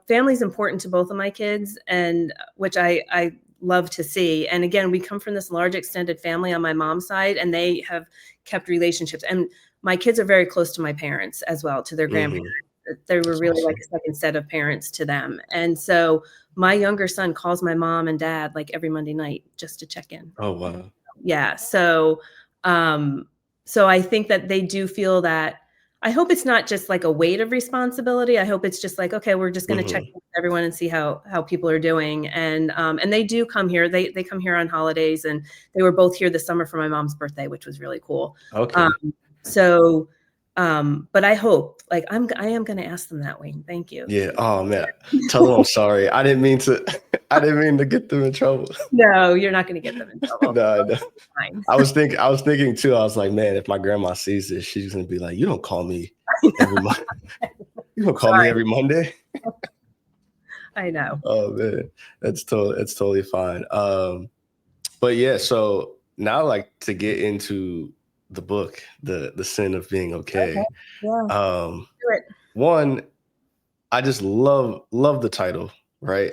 C: family is important to both of my kids, and which I love to see. And again, we come from this large extended family on my mom's side, and they have kept relationships. And my kids are very close to my parents as well, to their grandparents. They were really like a second set of parents to them. And so my younger son calls my mom and dad like every Monday night just to check in.
A: Oh, wow.
C: Yeah. So I think that they do feel that. I hope it's not just like a weight of responsibility. I hope it's just like, okay, we're just going to check in with everyone and see how people are doing. And they do come here. They come here on holidays, and they were both here this summer for my mom's birthday, which was really cool.
A: Okay.
C: But I hope, like, I am going to ask them that, Wayne. Thank you.
A: Yeah. Oh man. Tell them I'm sorry. I didn't mean to get them in trouble.
C: No, you're not going to get them in trouble.
A: No. I was thinking too, I was like, man, if my grandma sees this, she's going to be like, you don't call me every Monday. You don't call me every Monday.
C: I know.
A: Oh man. It's totally fine. But yeah, so now like to get into the book, the sin of being okay.
C: Yeah.
A: One, I just love the title, right?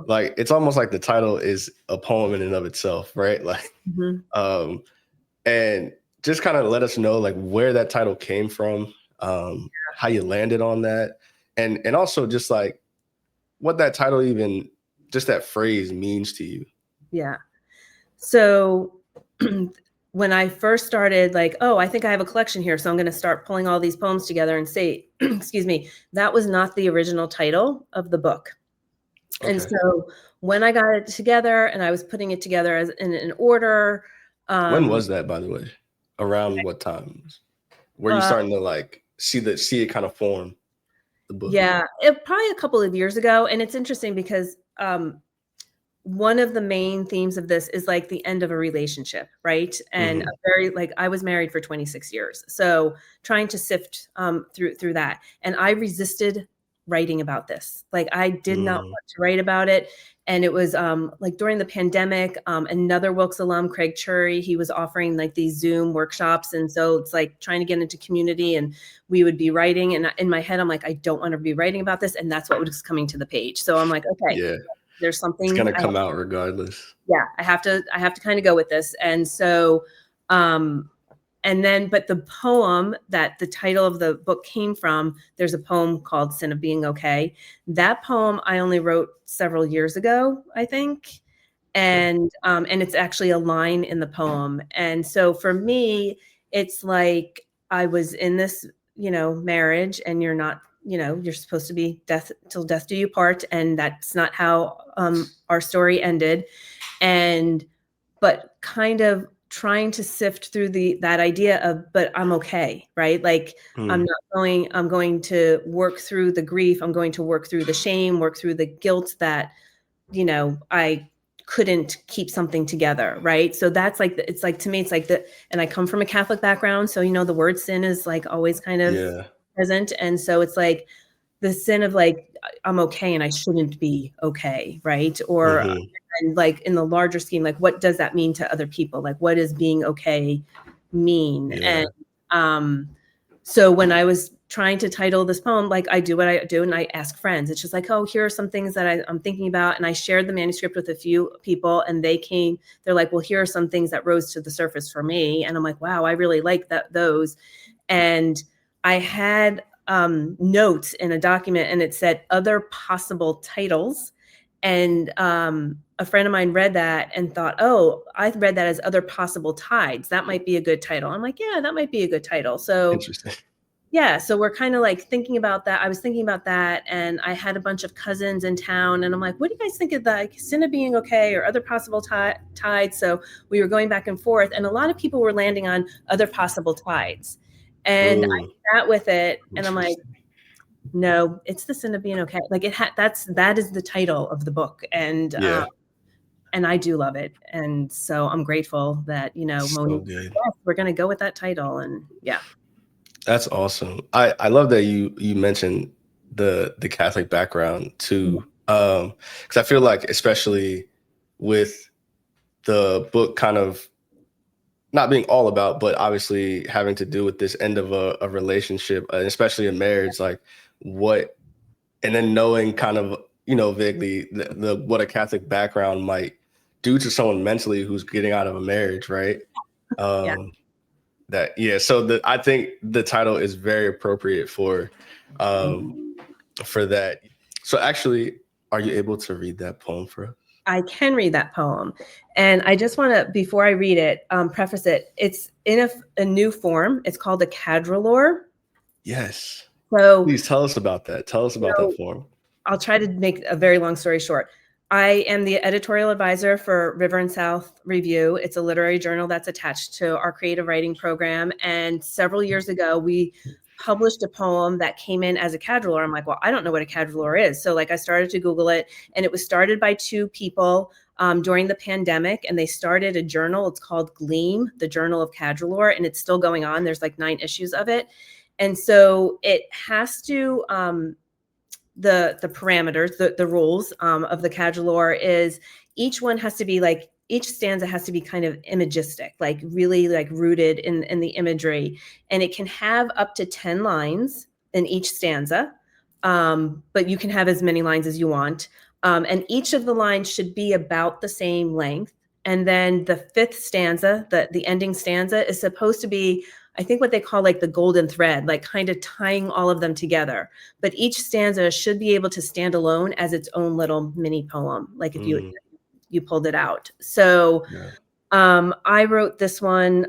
A: Like it's almost like the title is a poem in and of itself, right? Like, and just kind of let us know like where that title came from, how you landed on that, and also just like what that title even, just that phrase means to you.
C: Yeah. So when I first started, like, oh, I think I have a collection here, so I'm going to start pulling all these poems together and say, excuse me, that was not the original title of the book. Okay. And so when I got it together and I was putting it together as in an order.
A: When was that, by the way? Around what times? Were you starting to like see it kind of form the book?
C: Yeah, probably a couple of years ago. And it's interesting because one of the main themes of this is like the end of a relationship, right? And a very, like, I was married for 26 years. So trying to sift through that. And I resisted writing about this. Like I did not want to write about it. And it was like during the pandemic, another Wilkes alum, Craig Chury, he was offering like these Zoom workshops. And so it's like trying to get into community, and we would be writing. And in my head, I'm like, I don't want to be writing about this. And that's what was coming to the page. So I'm like, okay.
A: Yeah.
C: There's something
A: it's gonna come out regardless.
C: Yeah, I have to kind of go with this. And so and then, but the poem that the title of the book came from, there's a poem called Sin of Being Okay. That poem I only wrote several years ago, I think. And it's actually a line in the poem. And so for me, it's like I was in this, marriage, and you're not, you're supposed to be death till death do you part. And that's not how our story ended. But kind of trying to sift through that idea of, but I'm okay, right? Like I'm going to work through the grief. I'm going to work through the shame, work through the guilt that, I couldn't keep something together. Right. So that's like, it's like, to me, it's like and I come from a Catholic background. So, the word sin is like always kind of present. And so it's like the sin of like, I'm okay and I shouldn't be okay. Right. Or and like in the larger scheme, like what does that mean to other people? Like what does being okay mean? Yeah. And so when I was trying to title this poem, like I do what I do and I ask friends. It's just like, oh, here are some things that I'm thinking about. And I shared the manuscript with a few people, and they're like, well, here are some things that rose to the surface for me. And I'm like, wow, I really like those. And I had notes in a document, and it said other possible titles. And a friend of mine read that and thought, oh, I read that as Other Possible Tides. That might be a good title. I'm like, yeah, that might be a good title. So
A: Interesting.
C: yeah, so we're kind of like thinking about that. I was thinking about that, and I had a bunch of cousins in town, and I'm like, what do you guys think of like Sin of Being Okay or Other Possible Tides? So we were going back and forth, and a lot of people were landing on Other Possible Tides. And I sat with it, and I'm like, no, it's The Sin of Being Okay. Like that is the title of the book, and I do love it, and so I'm grateful that
A: so
C: Monique,
A: good.
C: yes, we're gonna go with that title, and yeah.
A: That's awesome. I love that you mentioned the Catholic background too, because I feel like especially with the book kind of not being all about, but obviously having to do with this end of a relationship, and especially a marriage, like what, and then knowing kind of vaguely the what a Catholic background might do to someone mentally who's getting out of a marriage, right?
C: Yeah.
A: So I think the title is very appropriate for that. So actually, are you able to read that poem for us?
C: I can read that poem. And I just want to, before I read it, preface it. It's in a new form. It's called a quadrilleur.
A: Yes.
C: So
A: please tell us about that. Tell us about that form.
C: I'll try to make a very long story short. I am the editorial advisor for River and South Review. It's a literary journal that's attached to our creative writing program. And several years ago, we published a poem that came in as a quadrilleur. I'm like, well, I don't know what a quadrilleur is. So like I started to Google it, and it was started by two people during the pandemic, and they started a journal. It's called Gleam, the Journal of Quadrilleur, and it's still going on. There's like 9 issues of it. And so it has to, the parameters, the rules of the quadrilleur is each one has to be like, each stanza has to be kind of imagistic, like really like rooted in the imagery. And it can have up to 10 lines in each stanza, but you can have as many lines as you want. And each of the lines should be about the same length. And then the 5th stanza, the ending stanza, is supposed to be, I think, what they call like the golden thread, like kind of tying all of them together. But each stanza should be able to stand alone as its own little mini poem, like if you pulled it out. So I wrote this one,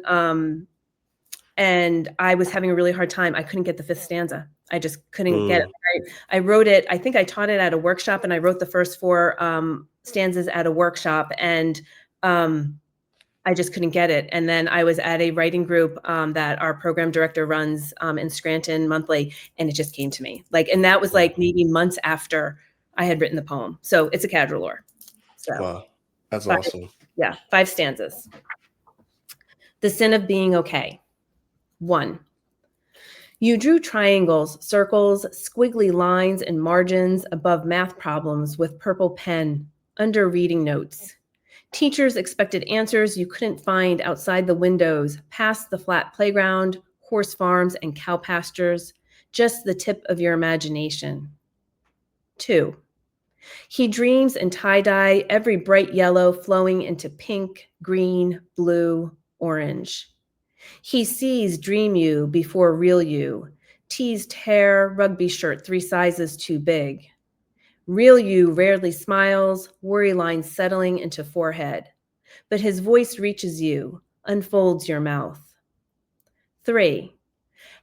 C: and I was having a really hard time. I couldn't get the 5th stanza. I just couldn't get it. I wrote it, I think I taught it at a workshop, and I wrote the first 4 stanzas at a workshop, and I just couldn't get it. And then I was at a writing group that our program director runs in Scranton monthly, and it just came to me. And that was like maybe months after I had written the poem. So it's a quadrilleur. So
A: wow, that's awesome.
C: Yeah, 5 stanzas. The Sin of Being Okay. 1. You drew triangles, circles, squiggly lines, and margins above math problems with purple pen under reading notes. Teachers expected answers you couldn't find outside the windows, past the flat playground, horse farms, and cow pastures, just the tip of your imagination. 2. He dreams in tie-dye, every bright yellow flowing into pink, green, blue, orange. He sees dream you before real you, teased hair, rugby shirt 3 sizes too big. Real you rarely smiles, worry lines settling into forehead. But his voice reaches you, unfolds your mouth. 3.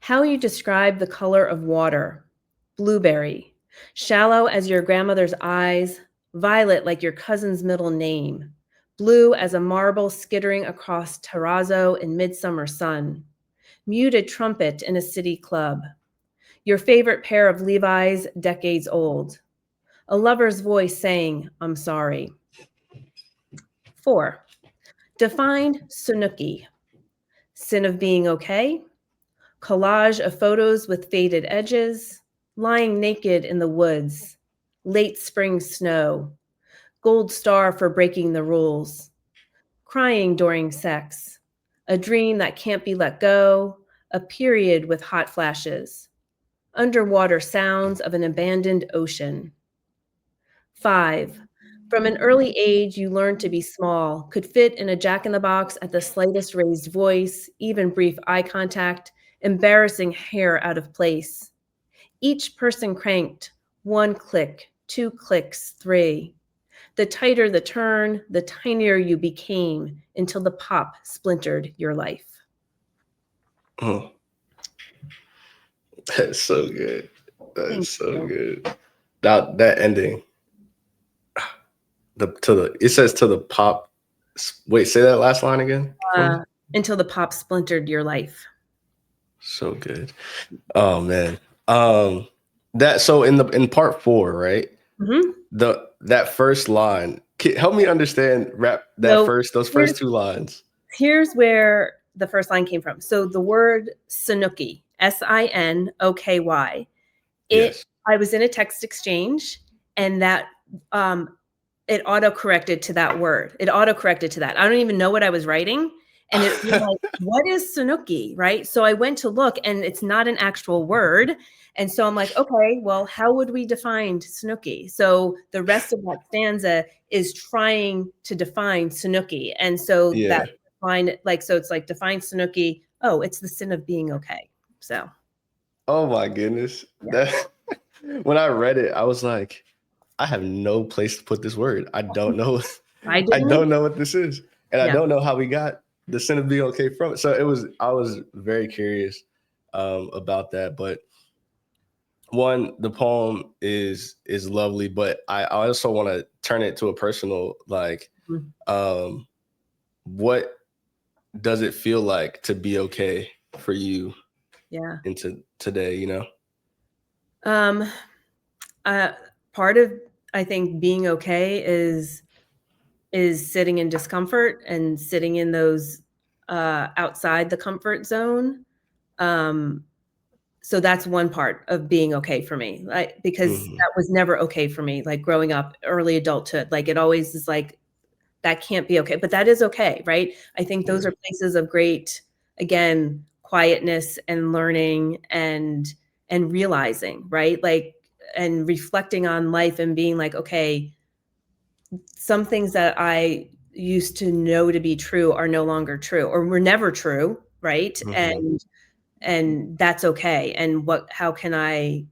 C: How you describe the color of water. Blueberry, shallow as your grandmother's eyes, violet like your cousin's middle name, blue as a marble skittering across terrazzo in midsummer sun, muted trumpet in a city club, your favorite pair of Levi's decades old, a lover's voice saying, I'm sorry. 4. Define Sunuki. Sin of Being Okay. Collage of photos with faded edges. Lying naked in the woods. Late spring snow. Gold star for breaking the rules. Crying during sex. A dream that can't be let go. A period with hot flashes. Underwater sounds of an abandoned ocean. 5. From an early age, you learned to be small, could fit in a jack-in-the-box at the slightest raised voice, even brief eye contact, embarrassing hair out of place. Each person cranked, 1 click, 2 clicks, 3. The tighter the turn, the tinier you became until the pop splintered your life.
A: Oh, that's so good. That
C: Thank
A: is so
C: you.
A: good. That ending. It says to the pop. Wait, say that last line again for me.
C: Until the pop splintered your life.
A: So good. Oh man. That so in part 4, right?
C: Mm-hmm.
A: That first line. Help me understand
C: So
A: those first 2 lines.
C: here's where the first line came from. So the word Sinoky, Sinoky.
A: Yes.
C: I was in a text exchange, and that it auto-corrected to that word. It auto-corrected to that. I don't even know what I was writing. And it was like, what is Sanuki, right? So I went to look, and it's not an actual word. And so I'm like, okay, well, how would we define Sanuki? So the rest of that stanza is trying to define Sanuki. And so
A: Yeah.
C: that define, like, so it's like define Sanuki. Oh, it's the sin of being okay. So.
A: Oh my goodness.
C: Yeah.
A: When I read it, I was like, I have no place to put this word. I don't know.
C: I
A: I
C: didn't
A: don't know what this is. And I
C: Yeah.
A: don't know how we got the sin of being okay from it. So I was very curious about that. But one, the poem is lovely, but I also want to turn it to a personal, like, what does it feel like to be okay for you
C: Yeah.
A: into today, you know?
C: Part of, I think, being okay is sitting in discomfort and sitting in those outside the comfort zone. So that's one part of being okay for me, because that was never okay for me. Like growing up, early adulthood, like it always is like, that can't be okay, but that is okay, right? I think those are places of great, again, quietness and learning and realizing, right? Like, and reflecting on life and being like, okay, some things that I used to know to be true are no longer true, or were never true, right? And that's okay. And how can I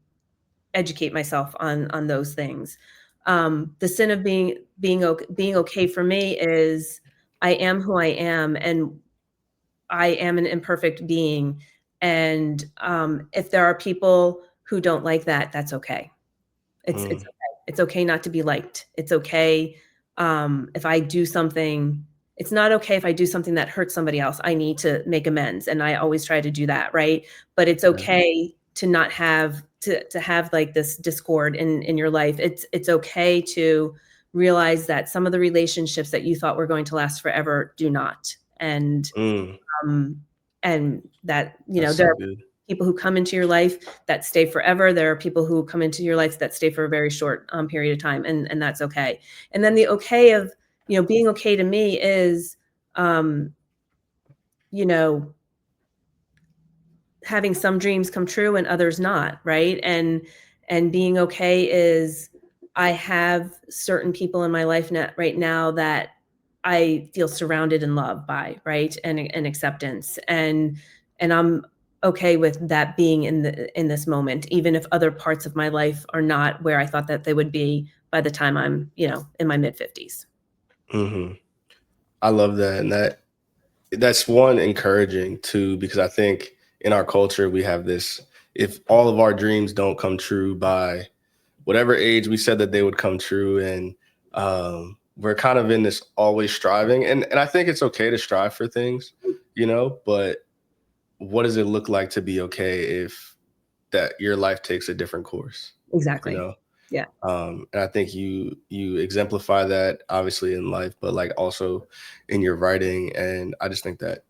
C: educate myself on those things? The sin of being okay for me is I am who I am, and I am an imperfect being. And if there are people who don't like that, that's okay. It's okay. It's okay not to be liked. It's okay if I do something. It's not okay if I do something that hurts somebody else. I need to make amends, and I always try to do that, right? But it's okay to not have to have like this discord in your life. It's okay to realize that some of the relationships that you thought were going to last forever do not, and that there are people who come into your life that stay forever. There are people who come into your life that stay for a very short period of time, and that's okay. And then the okay of being okay to me is having some dreams come true and others not, right? And being okay is I have certain people in my life right now that I feel surrounded and loved by, right? And acceptance. And I'm okay with that being in this moment, even if other parts of my life are not where I thought that they would be by the time I'm, in my mid-50s.
A: I love that. And that's one, encouraging too, because I think in our culture, we have this, if all of our dreams don't come true by whatever age we said that they would come true. And we're kind of in this always striving. And I think it's okay to strive for things, but what does it look like to be okay if that your life takes a different course?
C: Exactly. Yeah.
A: And I think you exemplify that obviously in life, but like also in your writing. And I just think that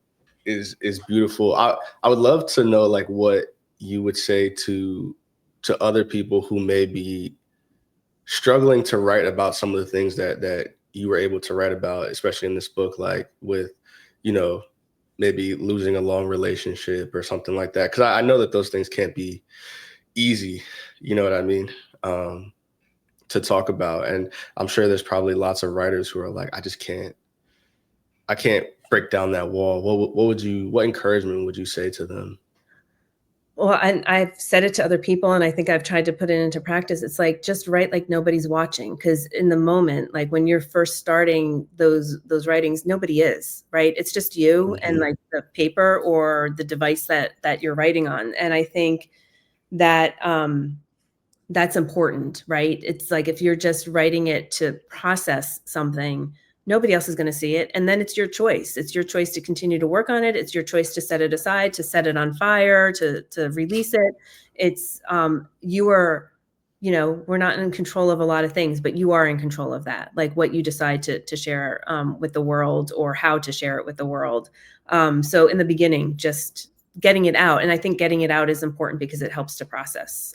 A: is beautiful. I would love to know like what you would say to other people who may be struggling to write about some of the things that you were able to write about, especially in this book, like with, maybe losing a long relationship or something like that. Cause I know that those things can't be easy, you know what I mean? To talk about. And I'm sure there's probably lots of writers who are like, I can't break down that wall. What encouragement would you say to them?
C: Well, and I've said it to other people, and I think I've tried to put it into practice. It's like, just write like nobody's watching, because in the moment, like when you're first starting those writings, nobody is, right? It's just you and
A: Mhm.
C: like the paper or the device that you're writing on. And I think that that's important, right? It's like if you're just writing it to process something, nobody else is going to see it. And then it's your choice. It's your choice to continue to work on it. It's your choice to set it aside, to set it on fire, to release it. It's you are, we're not in control of a lot of things, but you are in control of that, like what you decide to share with the world, or how to share it with the world. So in the beginning, just getting it out. And I think getting it out is important because it helps to process.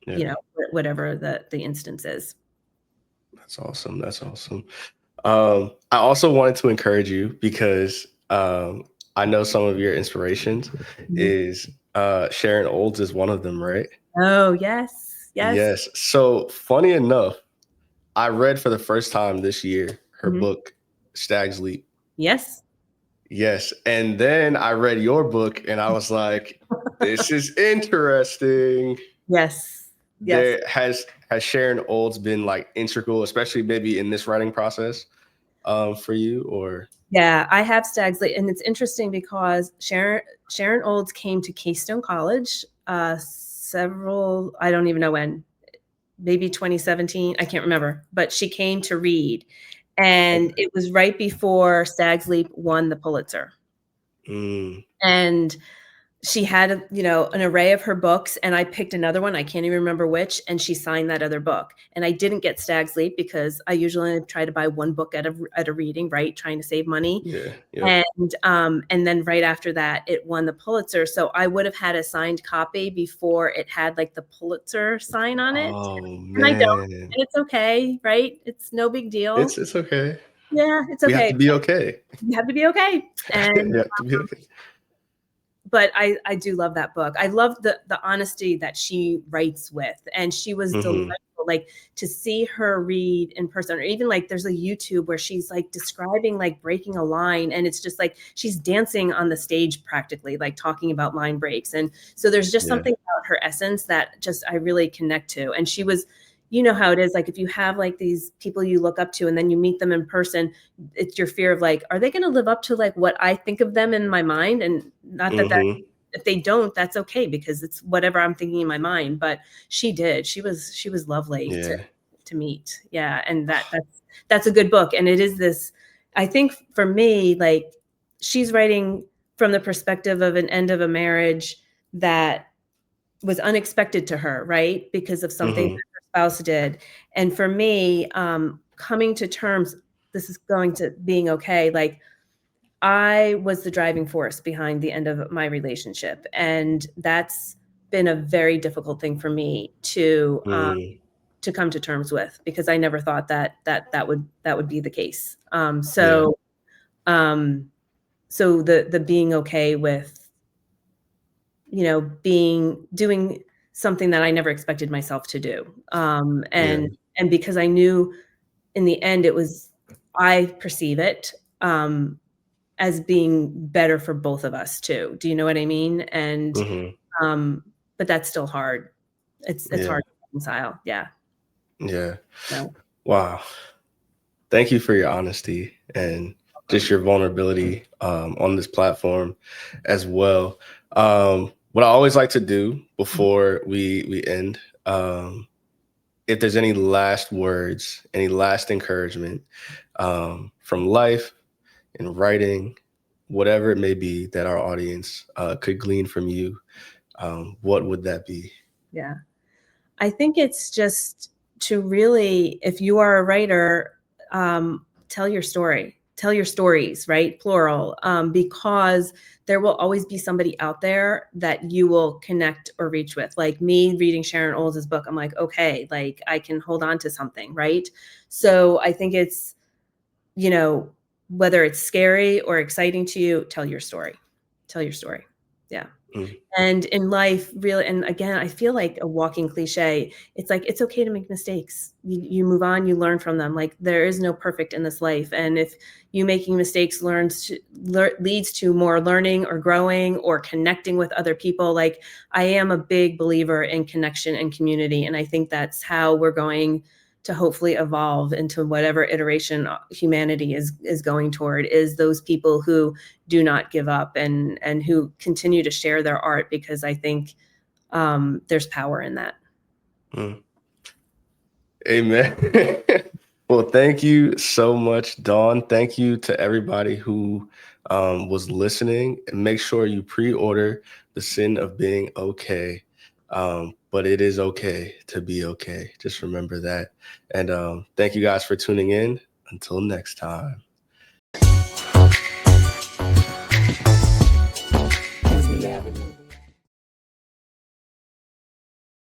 A: Yeah,
C: Whatever the instance is.
A: that's awesome. That's awesome. I also wanted to encourage you because I know some of your inspirations
C: Mhm.
A: is Sharon Olds is one of them, right?
C: Oh, yes. Yes.
A: Yes. So funny enough, I read for the first time this year her
C: Mhm.
A: book, Stag's Leap.
C: Yes.
A: Yes. And then I read your book and I was like, this is interesting.
C: Yes. Yes.
A: There has Sharon Olds been like integral, especially maybe in this writing process for you, or
C: Yeah, I have Stag's Leap, and it's interesting because Sharon Olds came to Keystone College several, I don't even know when, maybe 2017, I can't remember, but she came to read, and
A: okay.
C: it was right before Stag's Leap won the Pulitzer.
A: Mm,
C: And she had, an array of her books, and I picked another one. I can't even remember which, and she signed that other book. And I didn't get Stag's Leap because I usually try to buy one book at a reading, right? Trying to save money.
A: yeah. Yep.
C: And then right after that, it won the Pulitzer. So I would have had a signed copy before it had like the Pulitzer sign on it.
A: Oh
C: And I don't,
A: man.
C: and it's okay, right? It's no big deal.
A: It's okay.
C: Yeah, it's
A: We have
C: okay.
A: to be okay.
C: You have to be okay. And
A: We have to be okay.
C: but I do love that book. I love the honesty that she writes with, and she was
A: Hmm.
C: delightful. Like, to see her read in person, or even like there's a YouTube where she's like describing like breaking a line, and it's just like she's dancing on the stage practically, like talking about line breaks. And so there's just
A: Yeah.
C: something about her essence that just I really connect to. And she was, how it is, like if you have like these people you look up to and then you meet them in person, it's your fear of like, are they going to live up to like what I think of them in my mind? And not that
A: Hmm.
C: if they don't, that's okay, because it's whatever I'm thinking in my mind. But she did. She was lovely
A: Yeah.
C: to meet. Yeah, and that's a good book. And it is this. I think for me, like, she's writing from the perspective of an end of a marriage that was unexpected to her, right? Because of something that
A: Hmm.
C: her spouse did. And for me, coming to terms, this is going to being okay. Like, I was the driving force behind the end of my relationship. And that's been a very difficult thing for me
A: Mm,
C: to come to terms with, because I never thought that would be the case.
A: yeah.
C: Um, so the being okay with, doing something that I never expected myself to do.
A: Yeah.
C: And because I knew in the end I perceive it, as being better for both of us too. Do you know what I mean? And,
A: Hmm.
C: um, but that's still hard. It's
A: Yeah.
C: hard to reconcile. Yeah.
A: Yeah.
C: No.
A: Wow. Thank you for your honesty and just your vulnerability on this platform as well. What I always like to do before we end, if there's any last words, any last encouragement from life and writing, whatever it may be that our audience could glean from you, what would that be?
C: Yeah. I think it's just to really, if you are a writer, tell your story, tell your stories, right? Plural, because there will always be somebody out there that you will connect or reach with. Like me reading Sharon Olds' book, I'm like, okay, like I can hold on to something, right? So I think it's, whether it's scary or exciting to you, tell your story. Tell your story. Yeah. And in life, really, and again, I feel like a walking cliche. It's like, it's okay to make mistakes. You move on, you learn from them. Like, there is no perfect in this life. And if you making mistakes leads to more learning or growing or connecting with other people, like, I am a big believer in connection and community. And I think that's how we're going to hopefully evolve into whatever iteration humanity is going toward, is those people who do not give up and who continue to share their art, because I think there's power in that.
A: Amen. Well, thank you so much, Dawn. Thank you to everybody who was listening. And make sure you pre-order The Sin of Being Okay. But it is okay to be okay. Just remember that. And thank you guys for tuning in. Until next time.